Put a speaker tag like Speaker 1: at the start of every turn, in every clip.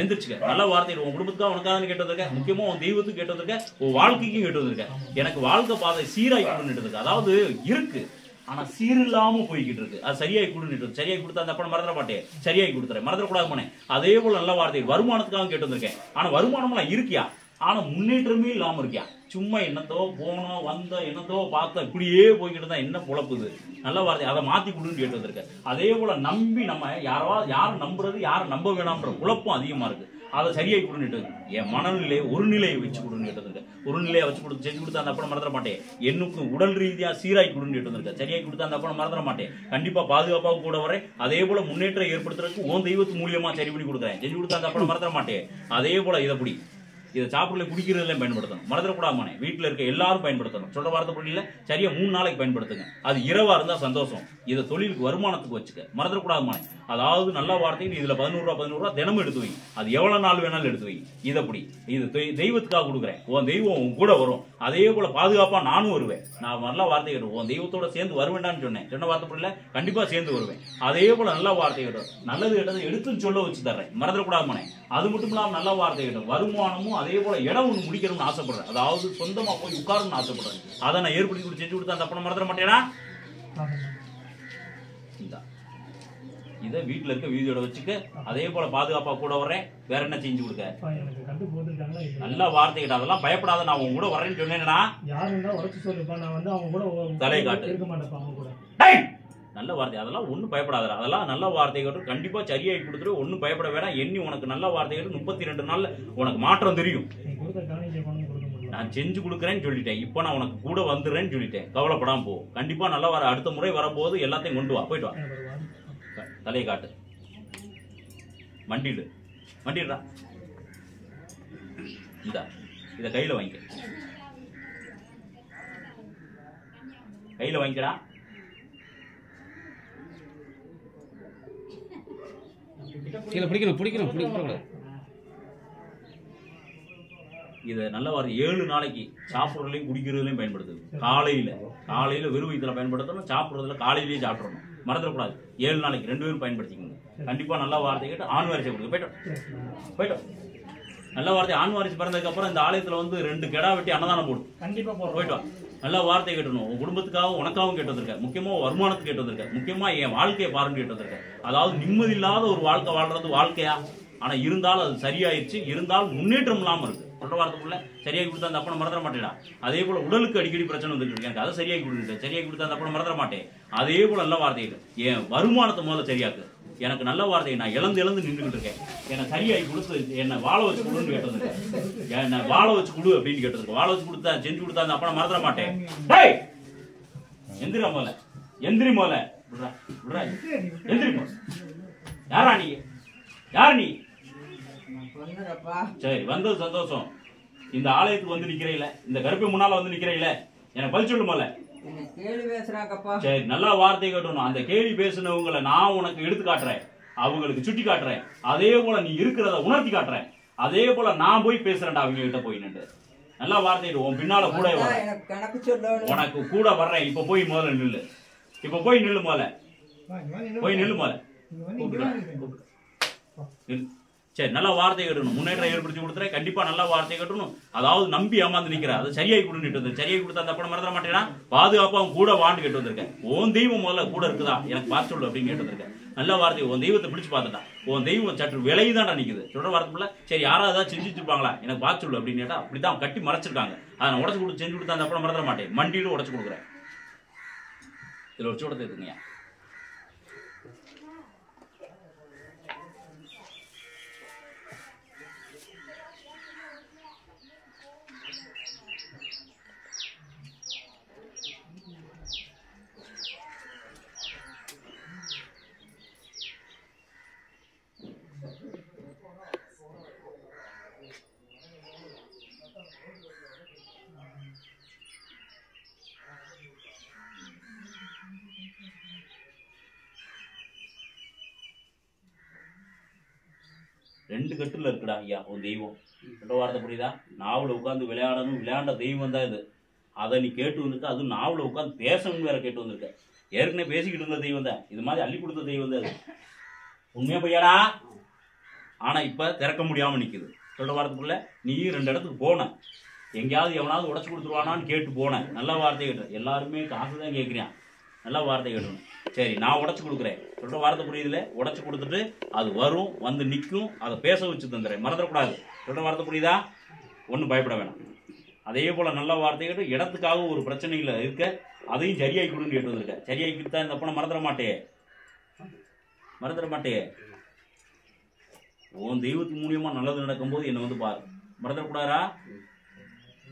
Speaker 1: எந்திரிச்சுக்க. நல்ல வார்த்தை உன் குடும்பத்துக்காக உனக்காக கேட்டு வந்திருக்க, முக்கியமா உன் தெய்வத்துக்கு கேட்டு வந்திருக்க, உன் வாழ்க்கைக்கும் கேட்டு வந்திருக்க. எனக்கு வாழ்க்கை பாதை சீராய் கொடுன்னு இருக்கு. அதாவது இருக்கு ஆனா சீரில்லாம போய்கிட்டு இருக்கு. அது சரியாய் கொடுன்னு சரியாய் கொடுத்தா அந்த அப்ப மறந்துட மாட்டேன், சரியாய் கொடுத்துறேன், மறந்துடக்கூடாது போனேன். அதே போல நல்ல வார்த்தை வருமானத்துக்காக கேட்டு வந்திருக்கேன். ஆனா வருமானம்லாம் இருக்கியா, ஆனா முன்னேற்றமே இல்லாம இருக்கியா. சும்மா என்னத்தோ போனோம் வந்த என்னத்தோ பார்த்தோம் இப்படியே போய்கிட்டு தான் என்ன பொழப்புது. நல்ல வார்த்தை அதை மாத்தி கொடுன்னு கேட்டு வந்திருக்கேன். அதே போல நம்பி நம்ம யாரும் நம்புறது யாரும் நம்ப வேணாம்ன்ற குழப்பம் அதிகமா இருக்கு. அதை சரியாய் கொடுன்னு என் மனநிலையை ஒரு நிலையை வச்சு கொடுன்னு கேட்டு ஒரு நிலையை வச்சு கொடுத்து செஞ்சு கொடுத்தா அந்த அப்பனை மறந்துட மாட்டேன். என்னுக்கு உடல் ரீதியா சீராய் கொடுன்னு கேட்டு சரியாய் கொடுத்தா அந்த அப்பனை மறந்துட மாட்டேன். கண்டிப்பா பாதுகாப்பாக கூட வரேன். அதே போல முன்னேற்றம் ஏற்படுத்துறதுக்கு உன் தெய்வத்து மூலியமா சரி பண்ணி கொடுக்குறேன். செஞ்சு கொடுத்தா அந்த அப்பனை மறந்துட மாட்டேன். அதே போல இதைப்படி இதை சாப்பிடல குடிக்கிறதுலாம் பயன்படுத்தணும். மறந்துடக்கூடாமனே வீட்டில் இருக்க எல்லாரும் பயன்படுத்தணும். சொல்ற வார்த்தை புரியல சரியா 3 நாளைக்கு பயன்படுத்துங்க. அது இரவா இருந்தா சந்தோஷம். இதை தொழிலுக்கு வருமானத்துக்கு வச்சுக்க. மறந்துடக்கூடாதுமானே. அதாவது நல்ல வார்த்தைன்னு இதுல 11 ரூபா தினமும் எடுத்து வை. அது எவ்வளவு நாள் வேணாலும் எடுத்து வை. இதப்படி இது தெய்வத்துக்காக கொடுக்குறேன். உன் தெய்வம் உன் கூட வரும். அதே போல பாதுகாப்பா நானும் வருவேன். நான் நல்ல வார்த்தை கேட்டு உன் தெய்வத்தோட சேர்ந்து வருவேண்டான்னு சொன்னேன். சொன்ன வார்த்தை புரியல கண்டிப்பா சேர்ந்து வருவேன். அதே போல நல்ல வார்த்தை கேட்டோம். நல்லது கேட்டது எடுத்து சொல்ல வச்சு தர்றேன். மறந்துடக்கூடாதுமானே. அது மட்டும் இல்லாம நல்ல வார்த்தை கேட்டோம். வருமானமும் அதே போல இடம் ஒன்று முடிக்கணும்னு ஆசைப்படுறேன். அதாவது சொந்தமா போய் உட்காரணும்னு ஆசைப்படுறேன். அதை நான் ஏற்படுத்தி கொடுத்து செஞ்சு கொடுத்தா அந்த அப்பனை மறந்துட மாட்டேனா. இதை வீட்டுல இருக்க வீதியோட வச்சுக்க. அதே போல பாதுகாப்பா கூட வர்றேன். வேற என்ன செஞ்சு கொடுக்க. நல்ல வார்த்தை கிட்ட அதெல்லாம் பயப்படாத. நான் உங்க கூட வரேன்னு சொன்னேன்னா தலை காட்டு. நல்ல வார்த்தை அதெல்லாம் ஒன்னும் பயப்படாத. அதெல்லாம் நல்ல வார்த்தை கேட்டு கண்டிப்பா சரியாகி கொடுத்துரு. ஒன்னும் பயப்பட வேணாம். எண்ணி உனக்கு நல்ல வார்த்தை கேட்டு 32 நாள்ல உனக்கு மாற்றம் தெரியும். நான் செஞ்சு கொடுக்குறேன்னு சொல்லிட்டேன். இப்ப நான் உனக்கு கூட வந்துடுறேன்னு சொல்லிட்டேன். கவலைப்படாம போ. கண்டிப்பா நல்லா வர. அடுத்த முறை வரும்போது எல்லாத்தையும் கொண்டு வா. போயிட்டு வா. தலையை காட்டு. மண்டிடுறா. இத கையில வாங்கிக்கடா. பிடிக்கணும். இதை நல்ல வாரம் 7 நாளைக்கு சாப்பிட்றதுலையும் குடிக்கிறதுலையும் பயன்படுத்துது. காலையில வெறும் வயிற்றுல பயன்படுத்தணும். சாப்பிட்றதுல காலையிலேயே சாப்பிடணும். மறந்துடக்கூடாது. 7 நாளைக்கு 2 பேரும் பயன்படுத்திக்கணும். கண்டிப்பா நல்ல வார்த்தை கேட்டு ஆண் வாரிசை கொடுங்க. போயிட்டோம். நல்ல வார்த்தை ஆண் வாரிசு பிறந்ததுக்கு அப்புறம் இந்த ஆலயத்துல 2 கெடா வெட்டி அன்னதானம் போடும். கண்டிப்பா போயிட்டோம். நல்ல வார்த்தை கேட்டணும். உன் குடும்பத்துக்காகவும் உனக்காகவும் கேட்டு வந்திருக்க. முக்கியமா வருமானத்துக்கு கேட்டு வந்திருக்க. முக்கியமா என் வாழ்க்கையை பாருன்னு கேட்டு வந்திருக்க. அதாவது நிம்மதி இல்லாத ஒரு வாழ்க்கை வாழ்றது வாழ்க்கையா. ஆனா இருந்தாலும் அது சரியாயிடுச்சு. இருந்தாலும் முன்னேற்றம் இல்லாம இருக்கு. சொல்ற வார்த்தைக்குள்ள சரியாகி கொடுத்தா அந்த அப்பனை மறந்துட மாட்டேடா. அதே போல உடலுக்கு அடிக்கடி பிரச்சனை வந்துட்டு இருக்கு. எனக்கு அதை சரியாகி கொடுத்துட்டேன். சரியாகி கொடுத்தா அந்த அப்பனை மறந்துட மாட்டேன். அதே போல நல்ல வார்த்தைகள் என் வருமானத்தை முதல்ல சரியாக்கு. எனக்கு நல்ல வார்த்தையை நான் இழந்து நின்றுகிட்டு இருக்கேன். என்னை சரியாகி கொடுத்து என்னை வாழ வச்சு கொடுன்னு கேட்டதுருக்கேன். என்னை வாழ வச்சு கொடு அப்படின்னு கேட்டதுருக்கு. வாழ வச்சு கொடுத்தா செஞ்சு கொடுத்தா அந்த அப்பனை மறந்துட மாட்டேன். எந்திரி முதல்ல. எந்திரி யாரா நீ? சரி வந்தது சந்தோஷம். இந்த ஆலயத்துக்கு வந்து நிக்கிறீல, இந்த கருப்பை முன்னால வந்து நிக்கிறீல, எனக்கு பதில் சொல்லு முதல்ல. சரி நல்லா வார்த்தை கேட்டணும். அந்த கேள்வி பேசுனவங்களை நான் உனக்கு எடுத்து காட்டுறேன். அவங்களுக்கு சுட்டி காட்டுறேன். அதே போல நீ இருக்கிறத உணர்த்தி காட்டுறேன். அதே போல நான் போய் பேசுறேன்டா அவங்க கிட்ட போய் நின்று. நல்லா வார்த்தை உன் பின்னால கூட உனக்கு கூட வர்றேன். இப்ப போய் முதல்ல நில்லு. இப்ப போய் நில்லு முதல்ல. சரி நல்ல வார்த்தை கேட்டணும். முன்னேற்றம் ஏற்படுத்தி கொடுத்துறேன். கண்டிப்பா நல்ல வார்த்தை கேட்டணும். அதாவது நம்பி ஏமாந்து நிக்கிற. அது சரியாகி கொடுத்து சரியாகி கொடுத்தா அந்த அப்பனை மறந்துட மாட்டேன்னா. பாதுகாப்பா கூட வாண்டு கேட்டு வந்திருக்கேன். உன் தெய்வம் முதல்ல கூட இருக்குதா எனக்கு பார்த்து சொல்லு அப்படின்னு கேட்டு வந்திருக்கேன். நல்ல வார்த்தை உன் தெய்வத்தை பிடிச்சு பார்த்துட்டா. உன் தெய்வம் சற்று விலையுதான்டா நிக்குது. சொல்ற வார்த்தைக்குள்ள சரி யாராவது ஏதாவது செஞ்சு வச்சிருப்பாங்களா எனக்கு பார்த்து சொல்லு அப்படின்னு கேட்டா. அப்படித்தான் கட்டி மறைச்சிருக்காங்க. அதை நான் உடச்சு கொடுத்து செஞ்சு கொடுத்தா அந்த அப்பனை மறந்துட மாட்டேன். மண்டியிலும் உடச்சு கொடுக்குறேன். இதுல ஒரு சூடத்தை இருக்குங்க. ரெண்டு கட்டுல இருக்குடா ஐயா உன் தெய்வம். ரெண்டு வார்த்தை புரியுதா? நாவல உட்காந்து விளையாடணும், விளையாண்ட தெய்வம் தான் இது. அதை நீ கேட்டு வந்துட்டு அதுவும் நாவல உட்காந்து பேசணும்னு வேற கேட்டு வந்திருக்க. ஏற்கனவே பேசிக்கிட்டு இருந்த தெய்வம் தான். இது மாதிரி அள்ளி கொடுத்த தெய்வம் தான் அது. உண்மையா பையாடா? ஆனா இப்ப திறக்க முடியாம நிக்குது. சொல்ற வாரத்துக்குள்ள நீ 2 இடத்துக்கு போன, எங்கேயாவது எவனாவது உடச்சு கொடுத்துருவானான்னு கேட்டு போனேன். நல்ல வார்த்தை கேட்டு எல்லாருமே காசு தான் கேட்குறான். நல்ல வார்த்தை கேட்டணும். சரி நான் உடச்சு கொடுக்குறேன். சொல்ற வார்த்தை புரியுதுல? உடச்சு கொடுத்துட்டு அது வரும், வந்து நிற்கும், அதை பேச வச்சு தந்துடுறேன். மறந்துடக்கூடாது. சொல்ற வார்த்தை புரியுதா? ஒன்றும் பயப்பட வேணாம். அதே போல நல்ல வார்த்தை கேட்டு இடத்துக்காக ஒரு பிரச்சனைகளை இருக்க அதையும் சரியாகி கொடுன்னு கேட்டு வந்திருக்க. சரியாகி கொடுத்தா இந்த அப்பனை மறந்துட மாட்டே, மறந்துட மாட்டே. உன் தெய்வத்து மூலியமா நல்லது நடக்கும்போது என்னை வந்து பாரு. மறந்துடக்கூடாதா?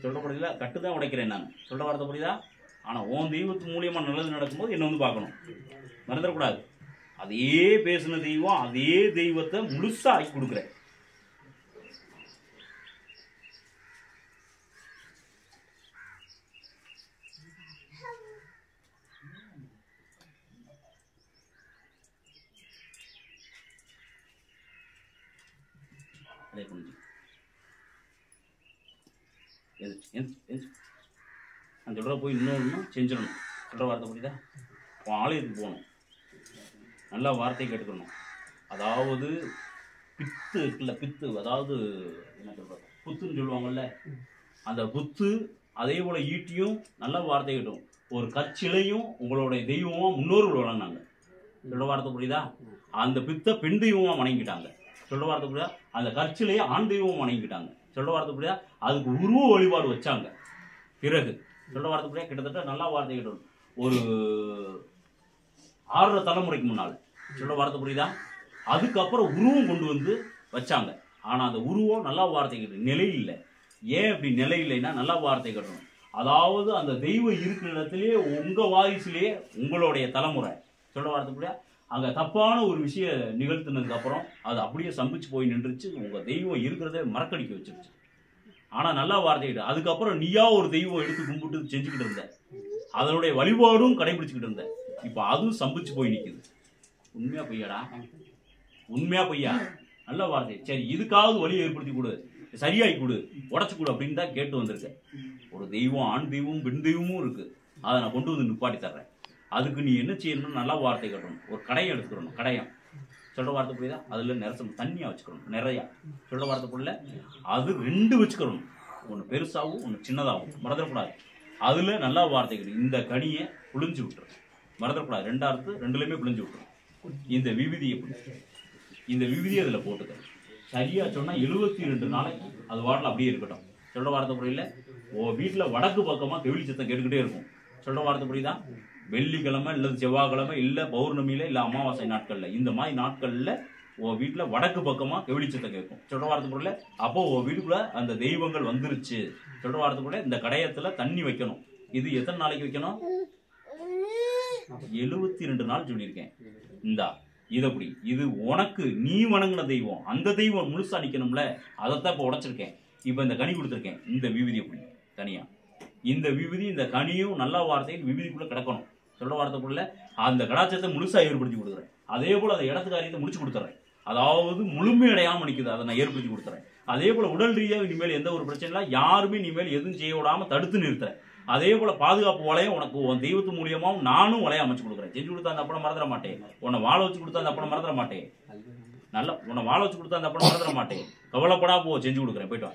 Speaker 1: சொல்ற புரியுதா? கட்டுதான் உடைக்கிறேன் நான். சொல்ற வார்த்தை புரியுதா? ஆனா உன் தெய்வத்து மூலியமா நல்லது நடக்கும்போது என்ன வந்து பார்க்கணும். மறந்துடக்கூடாது. அதே பேசின தெய்வம், அதே தெய்வத்தை முழுசா ஆக்கி கொடுக்குறேன். அந்த சொல்ற போய் இன்னொன்று செஞ்சிடணும். சொல்ற வார்த்தை புரியுதா? உன் ஆலயத்துக்கு போகணும், நல்லா வார்த்தையை கேட்டுக்கணும். அதாவது பித்து இருக்குல்ல, பித்து, அதாவது என்ன சொல்ற, புத்துன்னு சொல்லுவாங்கல்ல, அந்த புத்து அதே போல ஈட்டியும் நல்ல வார்த்தை கேட்டும். ஒரு கற்சிலையும் உங்களுடைய தெய்வமா முன்னோர்கள் வளர்ந்தாங்க. சொல்ற வார்த்தை புரியுதா? அந்த பித்தை பெண் தெய்வமா வணங்கிட்டாங்க. சொல்ற வார்த்தை புரியுதா? அந்த கற்சிலையை ஆண் தெய்வமா வணங்கிட்டாங்க. சொல்ற வார்த்தை புரியுதா? அதுக்கு உருவ வழிபாடு வச்சாங்க. பிறகு சொல்ற வார்த்தை புரியா? கிட்டத்தட்ட நல்லா வார்த்தை கேட்டோம். ஒரு 6 தலைமுறைக்கு முன்னால. சொல்ற வார்த்தை புரியுதா? அதுக்கப்புறம் உருவம் கொண்டு வந்து வச்சாங்க. ஆனா அந்த உருவம் நல்லா வார்த்தை கேட்டு நிலை இல்லை. ஏன் அப்படி நிலை இல்லைன்னா நல்லா வார்த்தை கேட்டணும். அதாவது அந்த தெய்வம் இருக்கிற இடத்துலயே உங்க வாரிசுலயே உங்களுடைய தலைமுறை. சொல்ற வார்த்தை புரியா? அங்க தப்பான ஒரு விஷயம் நிகழ்த்தினதுக்கு அப்புறம் அது அப்படியே சம்பிச்சு போய் நின்றுச்சு. உங்க தெய்வம் இருக்கிறத மறக்கடிக்க வச்சிருச்சு. ஆனா நல்லா வார்த்தை. அதுக்கப்புறம் நீயா ஒரு தெய்வம் எடுத்து கும்பிட்டு செஞ்சுக்கிட்டு இருந்த, அதனுடைய வழிபாடும் கடைபிடிச்சுக்கிட்டு இருந்த, இப்ப அதுவும் சம்பிச்சு போய் நிக்குது. உண்மையா பொய்யாடா? உண்மையா பொய்யா? நல்ல வார்த்தை. சரி இதுக்காவது வழி ஏற்படுத்தி கொடு, சரியாகி கொடு, உடச்சு கொடு அப்படின்னு தான் கேட்டு வந்திருக்க. ஒரு தெய்வம், ஆண் தெய்வம், பெண் தெய்வமும் இருக்கு. அதை நான் கொண்டு வந்து நிப்பாட்டி தர்றேன். அதுக்கு நீ என்ன செய்யணும்னு நல்லா வார்த்தை கட்டணும். ஒரு கடையம் எடுத்துக்கணும். கடையம் சொல்ற வார்த்தை புரியுதா? அதுல நிறசம் தண்ணியா வச்சுக்கணும் நிறையா. சொல்ற வார்த்தை புரியல? அது 2 வச்சுக்கணும். ஒன்று பெருசாகவும் ஒன்று சின்னதாகவும். மறந்துடக்கூடாது. அதுல நல்லா வார்த்தை கட்டணும். இந்த கனியை புளிஞ்சு விட்டுரு. மறந்துடக்கூடாது. 2 புளிஞ்சு விட்டுரும். இந்த விபூதியை இந்த விபூதியை அதுல போட்டுக்க. சரியா சொன்னா 72 நாளைக்கு அது வாட்டில் அப்படியே இருக்கட்டும். சொல்ற வார்த்தை புரியல? ஓ வீட்டுல வடக்கு பக்கமா கெவிலி சத்தம் கேட்டுக்கிட்டே இருக்கும். சொல்ற வார்த்தை புரியுதா? வெள்ளிக்கிழமை இல்லது செவ்வாய்க்கிழமை இல்ல பௌர்ணமியில இல்ல அமாவாசை நாட்கள்ல, இந்த மாதிரி நாட்கள்ல உன் வீட்டுல வடக்கு பக்கமா கெவிலிச்சத்தை கேட்கும். சொல்ற வார்த்தை பொருள் அப்போ உன் வீட்டுக்குள்ள அந்த தெய்வங்கள் வந்துருச்சு. சொல்ற வார்த்தை பொருள் இந்த கடையத்துல தண்ணி வைக்கணும். இது எத்தனை நாளைக்கு வைக்கணும்? 72 நாள் சொல்லியிருக்கேன். இந்தா இதப்படி இது உனக்கு நீ வணங்கின தெய்வம், அந்த தெய்வம் முழுசா நிக்கணும்ல. அதைத்தான் இப்ப உடைச்சிருக்கேன். இப்ப இந்த கனி கொடுத்துருக்கேன். இந்த விபூதி எப்படி தனியா இந்த விபூதி இந்த கனியும் நல்ல வார்த்தையில் விபூதிக்குள்ள கிடக்கணும். சொல்ற வார்த்தைக்குள்ள அந்த கடாச்சத்தை முழுசா ஏற்படுத்தி கொடுக்குறேன். அதே போல அந்த இடத்து காரியத்தை முடிச்சு கொடுத்துறேன். அதாவது முழுமையடையாம நிக்குது, அதை நான் ஏற்படுத்தி கொடுத்துறேன். அதே போல உடல் ரீதியாக இனிமேல் எந்த ஒரு பிரச்சனை இல்லை, யாருமே இனிமேல் எதுவும் செய்ய விடாம தடுத்து நிறுத்துறேன். அதே போல பாதுகாப்பு வளையம் உனக்கு உன் தெய்வத்து மூலியமாவும் நானும் வளையம் அமைச்சு கொடுக்குறேன். செஞ்சு கொடுத்தா அந்த அப்படம் மறந்துட மாட்டேன். உன்னை வாழ வச்சு கொடுத்தா அந்த அப்படம் மறந்துட மாட்டேன். நல்லா உன்னை வாழ வச்சு கொடுத்தா அந்த அப்படம் மறந்துட மாட்டேன். கவலைப்படா போ, செஞ்சு கொடுக்குறேன். போயிட்டு வா.